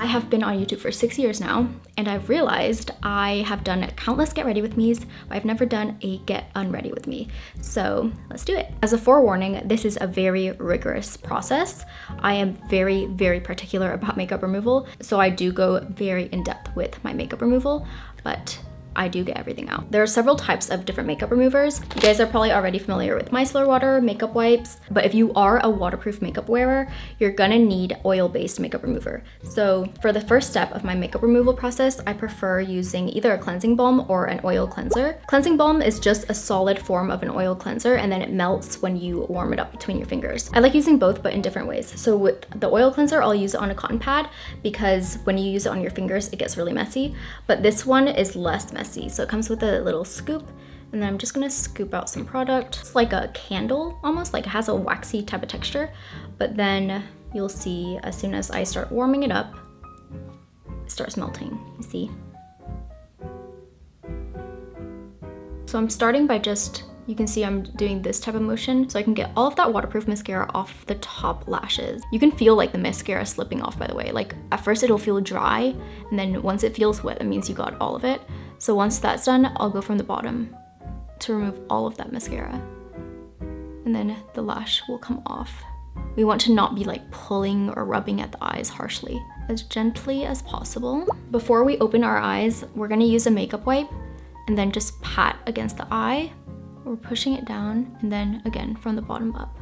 I have been on YouTube for 6 years now, and I've realized I have done countless get ready with me's, but I've never done a get unready with me. So let's do it. As a forewarning, this is a very rigorous process. I am very, very particular about makeup removal, so I do go very in depth with my makeup removal, but I do get everything out. There are several types of different makeup removers. You guys are probably already familiar with micellar water, makeup wipes, but if you are a waterproof makeup wearer, you're gonna need oil-based makeup remover. So for the first step of my makeup removal process, I prefer using either a cleansing balm or an oil cleanser. Cleansing balm is just a solid form of an oil cleanser, and then it melts when you warm it up between your fingers. I like using both, but in different ways. So with the oil cleanser, I'll use it on a cotton pad because when you use it on your fingers, it gets really messy, but this one is less messy. So it comes with a little scoop, and then I'm just gonna scoop out some product. It's like a candle almost, like it has a waxy type of texture, but then you'll see as soon as I start warming it up, it starts melting, you see? So I'm starting by you can see I'm doing this type of motion so I can get all of that waterproof mascara off the top lashes. You can feel like the mascara slipping off, by the way. Like at first it'll feel dry, and then once it feels wet, that means you got all of it. So once that's done, I'll go from the bottom to remove all of that mascara. And then the lash will come off. We want to not be like pulling or rubbing at the eyes harshly, as gently as possible. Before we open our eyes, we're gonna use a makeup wipe and then just pat against the eye. We're pushing it down, and then again from the bottom up.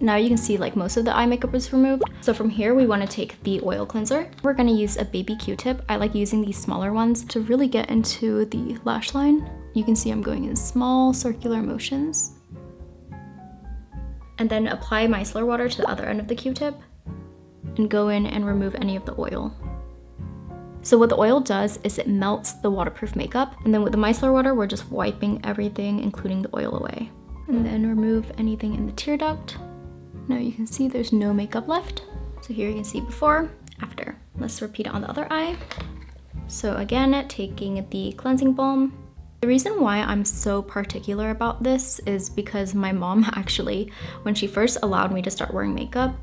Now you can see like most of the eye makeup is removed. So from here, we want to take the oil cleanser. We're going to use a baby Q-tip. I like using these smaller ones to really get into the lash line. You can see I'm going in small circular motions. And then apply micellar water to the other end of the Q-tip and go in and remove any of the oil. So what the oil does is it melts the waterproof makeup, and then with the micellar water, we're just wiping everything, including the oil, away. And then remove anything in the tear duct. Now you can see there's no makeup left. So here you can see before, after. Let's repeat it on the other eye. So again, taking the cleansing balm. The reason why I'm so particular about this is because my mom actually, when she first allowed me to start wearing makeup,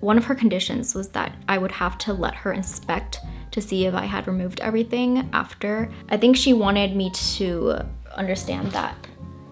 one of her conditions was that I would have to let her inspect to see if I had removed everything after. I think she wanted me to understand that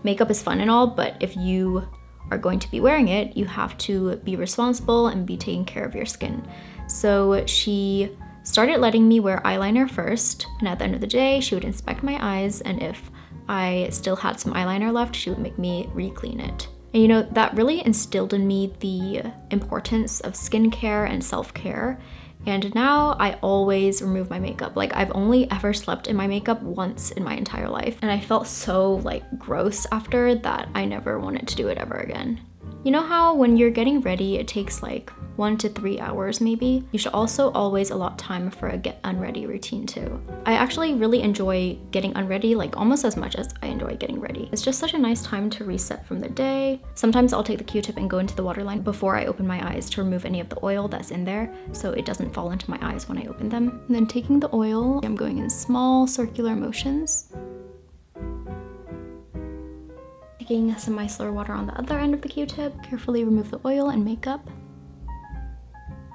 makeup is fun and all, but if you are going to be wearing it, you have to be responsible and be taking care of your skin. So she started letting me wear eyeliner first, and at the end of the day, she would inspect my eyes, and if I still had some eyeliner left, she would make me re-clean it. And you know, that really instilled in me the importance of skincare and self-care. And now I always remove my makeup. Like I've only ever slept in my makeup once in my entire life. And I felt so like gross after that I never wanted to do it ever again. You know how when you're getting ready, it takes like 1 to 3 hours maybe? You should also always allot time for a get unready routine too. I actually really enjoy getting unready like almost as much as I enjoy getting ready. It's just such a nice time to reset from the day. Sometimes I'll take the Q-tip and go into the waterline before I open my eyes to remove any of the oil that's in there so it doesn't fall into my eyes when I open them. And then taking the oil, I'm going in small circular motions. Taking some micellar water on the other end of the Q-tip, carefully remove the oil and makeup,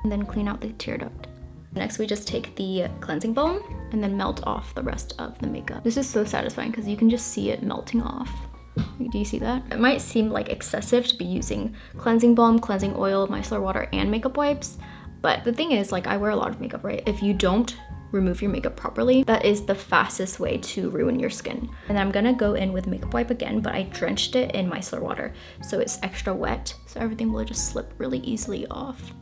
and then clean out the tear duct. Next, we just take the cleansing balm and then melt off the rest of the makeup. This is so satisfying because you can just see it melting off. Do you see that? It might seem like excessive to be using cleansing balm, cleansing oil, micellar water, and makeup wipes, but the thing is, like, I wear a lot of makeup, right? If you don't remove your makeup properly, that is the fastest way to ruin your skin. And then I'm gonna go in with makeup wipe again, but I drenched it in micellar water, so it's extra wet, so everything will just slip really easily off.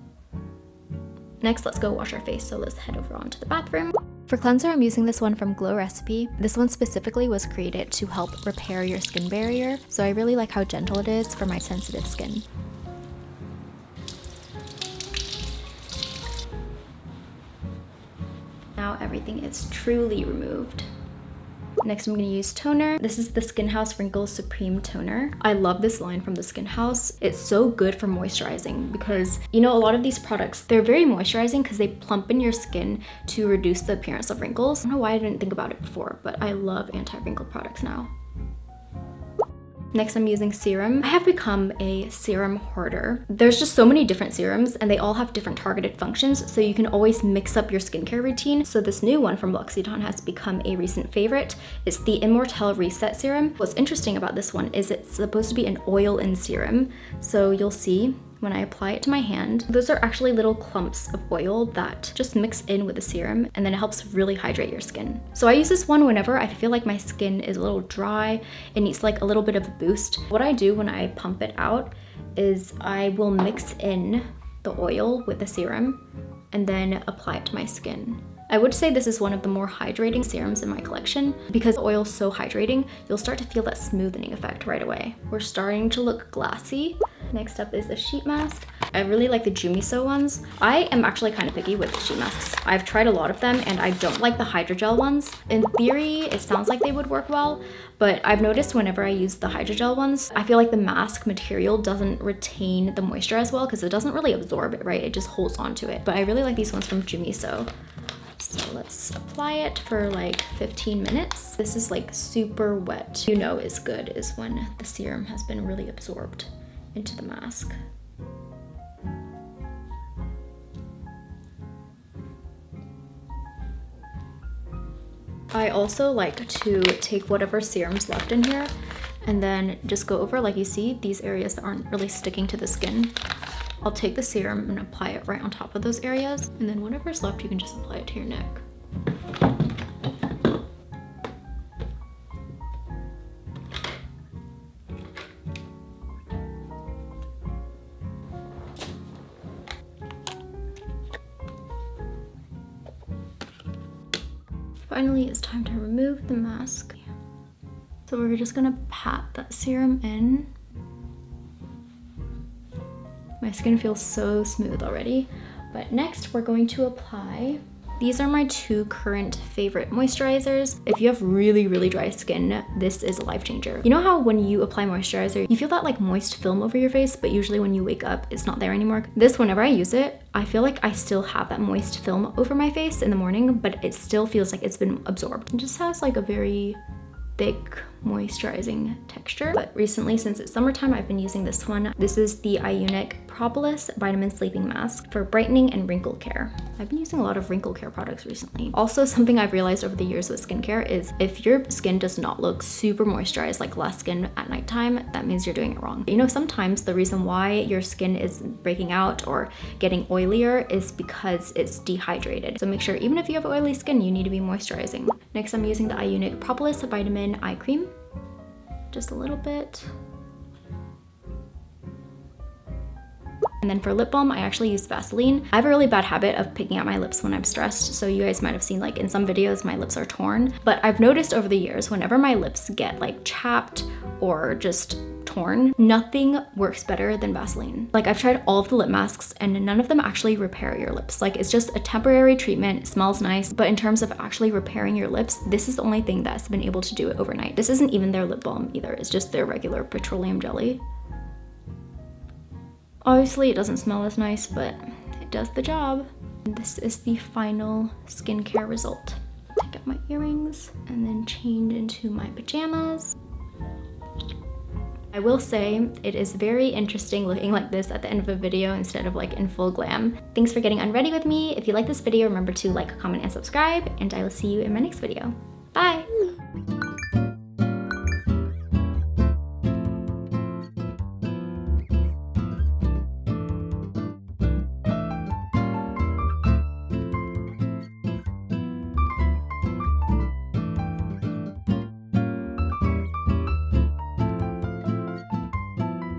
Next, let's go wash our face, so let's head over onto the bathroom. For cleanser, I'm using this one from Glow Recipe. This one specifically was created to help repair your skin barrier, so I really like how gentle it is for my sensitive skin. Now everything is truly removed. Next, I'm gonna use toner. This is the Skin House Wrinkles Supreme Toner. I love this line from the Skin House. It's so good for moisturizing because, you know, a lot of these products, they're very moisturizing because they plump in your skin to reduce the appearance of wrinkles. I don't know why I didn't think about it before, but I love anti-wrinkle products now. Next, I'm using Serum. I have become a serum hoarder. There's just so many different serums and they all have different targeted functions, so you can always mix up your skincare routine. So this new one from L'Occitane has become a recent favorite. It's the Immortelle Reset Serum. What's interesting about this one is it's supposed to be an oil-in serum. So you'll see when I apply it to my hand, those are actually little clumps of oil that just mix in with the serum, and then it helps really hydrate your skin. So I use this one whenever I feel like my skin is a little dry, it needs like a little bit of a boost. What I do when I pump it out is I will mix in the oil with the serum and then apply it to my skin. I would say this is one of the more hydrating serums in my collection. Because the oil is so hydrating, you'll start to feel that smoothing effect right away. We're starting to look glassy. Next up is the sheet mask. I really like the Jumiso ones. I am actually kind of picky with sheet masks. I've tried a lot of them and I don't like the hydrogel ones. In theory, it sounds like they would work well, but I've noticed whenever I use the hydrogel ones, I feel like the mask material doesn't retain the moisture as well because it doesn't really absorb it, right? It just holds onto it. But I really like these ones from Jumiso. So let's apply it for like 15 minutes. This is like super wet. You know it's good is when the serum has been really absorbed into the mask. I also like to take whatever serum's left in here and then just go over, like you see, these areas that aren't really sticking to the skin. I'll take the serum and apply it right on top of those areas, and then whatever's left, you can just apply it to your neck. Finally, it's time to remove the mask. So we're just gonna pat that serum in. My skin feels so smooth already. But next we're going to apply, these are my two current favorite moisturizers. If you have really, really dry skin, this is a life changer. You know how when you apply moisturizer, you feel that like moist film over your face, but usually when you wake up, it's not there anymore? This, whenever I use it, I feel like I still have that moist film over my face in the morning, but it still feels like it's been absorbed. It just has like a very thick moisturizing texture. But recently, since it's summertime, I've been using this one. This is the Ionic Propolis Vitamin Sleeping Mask for brightening and wrinkle care. I've been using a lot of wrinkle care products recently. Also, something I've realized over the years with skincare is if your skin does not look super moisturized, like glass skin at nighttime, that means you're doing it wrong. You know, sometimes the reason why your skin is breaking out or getting oilier is because it's dehydrated. So make sure, even if you have oily skin, you need to be moisturizing. Next, I'm using the Ionic Propolis Vitamin Eye Cream. Just a little bit. And then for lip balm, I actually use Vaseline. I have a really bad habit of picking out my lips when I'm stressed, so you guys might have seen like in some videos my lips are torn. But I've noticed over the years, whenever my lips get like chapped or just torn, nothing works better than Vaseline. Like I've tried all of the lip masks and none of them actually repair your lips. Like it's just a temporary treatment, it smells nice, but in terms of actually repairing your lips, this is the only thing that's been able to do it overnight. This isn't even their lip balm either, it's just their regular petroleum jelly. Obviously it doesn't smell as nice, but it does the job. And this is the final skincare result. Take out my earrings and then change into my pajamas. I will say it is very interesting looking like this at the end of a video instead of like in full glam. Thanks for getting unready with me. If you like this video, remember to like, comment, and subscribe, and I will see you in my next video. Bye!